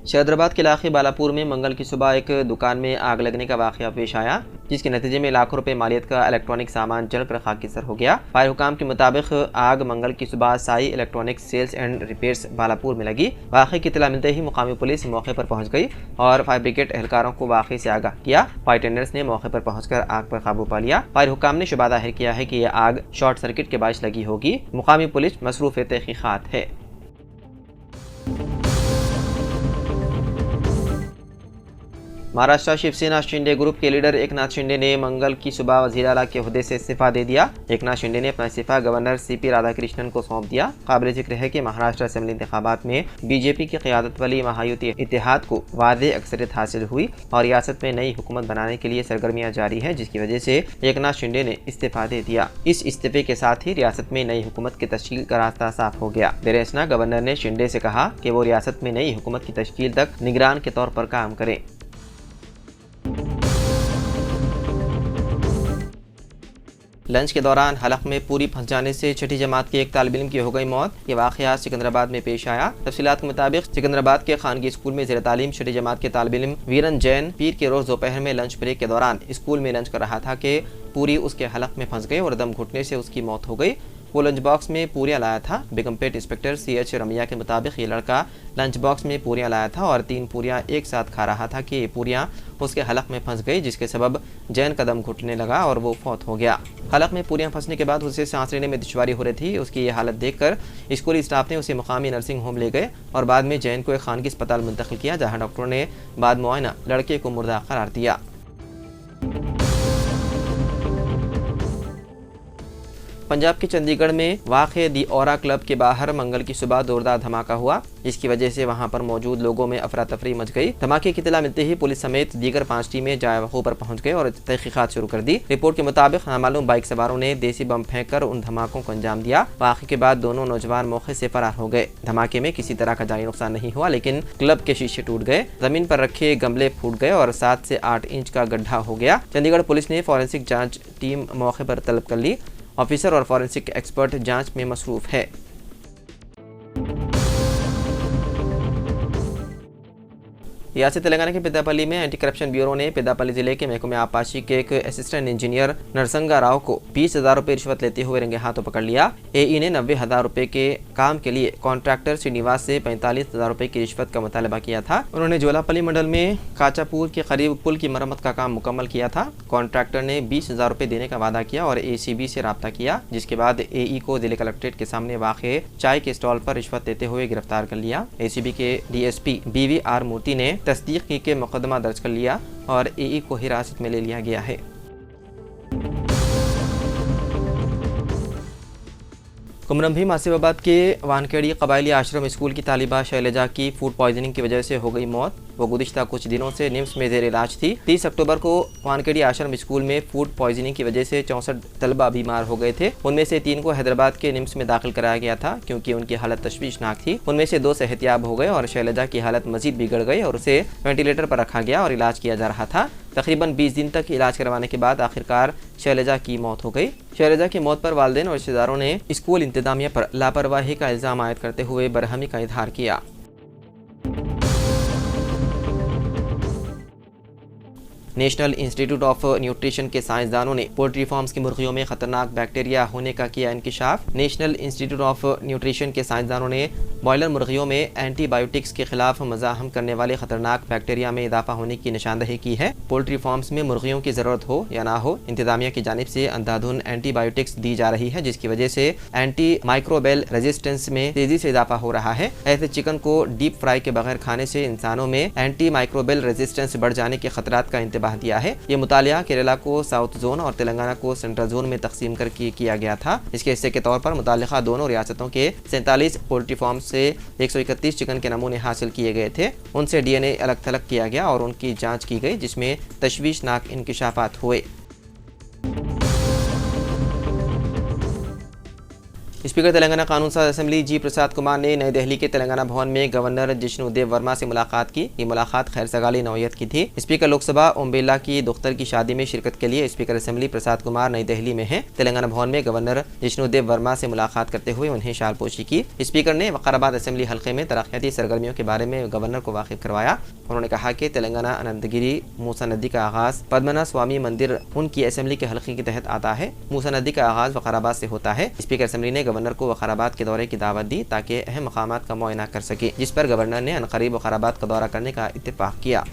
शहदराबाद के इलाके बालापुर में मंगल की सुबह एक दुकान में आग लगने का वाकया पेश आया, जिसके नतीजे में लाखों रुपए मालियत का इलेक्ट्रॉनिक सामान जलकर खाकिसर हो गया। फायर हुकाम के मुताबिक आग मंगल की सुबह Sai electronic sales and repairs Balapur में लगी। वाकये की इत्तला मिलते ही मुकामी पुलिस मौके पर पहुंच गई और फायर ब्रिगेड एहलकारों को वाकये से आगाह किया। फायर टेंडर्स ने मौके पर पहुंचकर आग पर काबू पा लिया। फायर हुकाम ने शुबा जाहिर किया है कि यह आग शॉर्ट सर्किट के बायस लगी होगी। मुकामी पुलिस मसरूफ तहकीकात है। महाराष्ट्र शिवसेना शिंदे ग्रुप के लीडर एकनाथ शिंदे ने मंगल की सुबह वज़ीर आला के ओहदे से इस्तीफा दे दिया। एकनाथ शिंदे ने अपना इस्तीफा गवर्नर सीपी राधाकृष्णन को सौंप दिया। काबिल जिक्र है कि महाराष्ट्र असेंबली इंतखाबात में बीजेपी की क़यादत वाली महायुति इत्तेहाद को वादे अक्सरियत हासिल हुई और रियासत में नई हुकूमत बनाने के लिए सरगर्मियां जारी है, जिसकी वजह से एकनाथ शिंदे ने इस्तीफा दे दिया। इस इस्तीफे के साथ ही रियासत में नई हुकूमत की तश्कील का रास्ता साफ हो गया। देर गवर्नर ने शिंदे से कहा कि वो रियासत में नई हुकूमत की तश्कील तक निगरान के तौर पर काम करें। लंच के दौरान हलक में पूरी फंस जाने से छठी जमात के एक तालिब इल्म की हो गई मौत। ये वाक़या सिकंदराबाद में पेश आया। तफसीलात के मुताबिक सिकंदराबाद के खानगी स्कूल में ज़ेर तालीम छठी जमात के तालिब इल्म वीरन जैन पीर के रोज़ दोपहर में लंच ब्रेक के दौरान स्कूल में लंच कर रहा था कि पूरी उसके हलक में फंस गई और दम घुटने से उसकी मौत हो गई। वो लंच बॉक्स में पूरियाँ लाया था। बेगमपेट इंस्पेक्टर CH रमिया के मुताबिक ये लड़का लंच बॉक्स में पूरियाँ लाया था और 3 पूरियाँ एक साथ खा रहा था कि ये पूरियाँ उसके हलक में फंस गई, जिसके सबब जैन कदम घुटने लगा और वो फौत हो गया। हलक में पूरियाँ फंसने के बाद उसे सांस लेने में दुश्वारी हो रही थी। उसकी ये हालत देखकर स्कूली स्टाफ ने उसे मुकामी नर्सिंग होम ले गए और बाद में जैन को एक खानगी अस्पताल मुंतकिल किया, जहाँ डॉक्टरों ने बाद मुआयना लड़के को मुर्दा करार दिया। पंजाब के चंडीगढ़ में वाक़े दी औरा क्लब के बाहर मंगल की सुबह जोरदार धमाका हुआ, जिसकी वजह से वहां पर मौजूद लोगों में अफरा तफरी मच गई। धमाके की इत्तला मिलते ही पुलिस समेत दीगर 5 टीमें जाए वक़ूअ पर पहुंच गए और तहकीकात शुरू कर दी। रिपोर्ट के मुताबिक नामालूम बाइक सवारों ने देसी बम फेंक कर उन धमाकों को अंजाम दिया। वाक़े के बाद दोनों नौजवान मौके से फरार हो गए। धमाके में किसी तरह का जानी नुकसान नहीं हुआ, लेकिन क्लब के शीशे टूट गए, जमीन पर रखे गमले फूट गए और 7 से 8 इंच का गड्ढा हो गया। चंडीगढ़ पुलिस ने फॉरेंसिक जाँच टीम मौके पर तलब कर ली। ऑफिसर और फॉरेंसिक एक्सपर्ट जांच में मसरूफ है। रियासत तेलंगाना के पेदापल्ली में एंटी करप्शन ब्यूरो ने पेदापल्ली जिले के महकमे आबपाशी के एक असिस्टेंट इंजीनियर नरसंगा राव को 20,000 रुपये रिश्वत लेते हुए रंगे हाथों पकड़ लिया। AE ने 90,000 रुपये के काम के लिए कॉन्ट्रैक्टर श्रीनिवास से 45,000 रुपये की रिश्वत का मुतालबा किया था। उन्होंने जोलापल्ली मंडल में काचापुर के करीब पुल की मरम्मत का काम मुकम्मल किया था। कॉन्ट्रैक्टर ने 20,000 रुपये देने का वादा किया और ACB से रब्ता किया, जिसके बाद AE को जिले कलेक्ट्रेट के सामने वाक़े चाय के स्टॉल पर रिश्वत देते हुए गिरफ्तार कर लिया। ACB के DSP BVR मूर्ति ने तस्दीक की के मुकदमा दर्ज कर लिया और AE को हिरासत में ले लिया गया है। कुमरम भीम आसिफाबाद के वानखेड़ी कबायली आश्रम स्कूल की तालिबा शैलजा की फूड पॉइजनिंग की वजह से हो गई मौत। वो गुज़िश्ता कुछ दिनों से निम्स में ज़ेर इलाज थी। 30 अक्टूबर को वानखेड़ी आश्रम स्कूल में फूड पॉइजनिंग की वजह से 64 तलबा बीमार हो गए थे। उनमें से 3 को हैदराबाद के निम्स में दाखिल कराया गया था, क्योंकि उनकी हालत तशवीशनाक थी। उनमें से 2 सेहतियाब हो गए और शैलजा की हालत मजीद बिगड़ गई और उसे वेंटिलेटर पर रखा गया और इलाज किया जा रहा था। तकरीबन 20 दिन तक इलाज करवाने के बाद आखिरकार शैलजा की मौत हो गई। शैलजा की मौत पर वालिदैन और रिश्तेदारों ने स्कूल इंतजामिया पर लापरवाही का इल्ज़ाम आयद करते हुए बरहमी का इजहार किया। नेशनल इंस्टीट्यूट ऑफ न्यूट्रिशन के साइंसदानों ने पोल्ट्री फार्म्स की मुर्गियों में खतरनाक बैक्टीरिया होने का किया इंकिशाफ। नेशनल इंस्टीट्यूट ऑफ न्यूट्रिशन के साइंसदानों ने बॉयलर मुर्गियों में एंटीबायोटिक्स के खिलाफ मज़ाहम करने वाले खतरनाक बैक्टीरिया में इजाफा होने की निशानदही की है। पोल्ट्री फार्म्स में मुर्गियों की ज़रूरत हो या ना हो, इंतजामिया की जानिब से अंधाधुन एंटीबायोटिक्स दी जा रही है, जिसकी वजह से एंटी माइक्रोबेल रेजिस्टेंस में तेजी से इजाफा हो रहा है। ऐसे चिकन को डीप फ्राई के बगैर खाने से इंसानों में एंटी माइक्रोबेल रेजिस्टेंस बढ़ जाने के खतरात का इंतबाह दिया है। ये मुतालिया केरला को साउथ जोन और तेलंगाना को सेंट्रल जोन में तकसीम करके किया गया था। इसके हिस्से के तौर पर मुतालिका दोनों रियासतों के 47 पोल्ट्री फार्म से 131 चिकन के नमूने हासिल किए गए थे। उनसे DNA अलग थलग किया गया और उनकी जांच की गई, जिसमें तशवीशनाक इंकिशाफात हुए। स्पीकर तेलंगाना कानून साज असेंबली जी प्रसाद कुमार ने नई दिल्ली के तेलंगाना भवन में गवर्नर जिष्णुदेव वर्मा से मुलाकात की। ये मुलाकात खैर सगाली नौयत की थी। स्पीकर लोकसभा ओम बिरला की दुख्तर की शादी में शिरकत के लिए स्पीकर असेंबली प्रसाद कुमार नई दिल्ली में हैं। तेलंगाना भवन में गवर्नर जिष्णुदेव वर्मा से मुलाकात करते हुए उन्हें शालपोशी की। स्पीकर ने वकाराबाद असेंबली हल्के में तरक्याती सरगर्मियों के बारे में गवर्नर को वाकिफ करवाया। उन्होंने कहा कि तेलंगाना अनंतगिरी मूसा नदी का आगाज पद्मनाभ स्वामी मंदिर उनकी असेंबली के हल्के के तहत आता है। मूसा नदी का आगाज वकाराबाद से होता है। स्पीकर असेंबली ने गवर्नर को वकाराबाद के दौरे की दावत दी ताकि अहम मकामात का मुआयना कर सके, जिस पर गवर्नर ने अनकरीब वकाराबाद का दौरा करने का इत्तेफाक किया।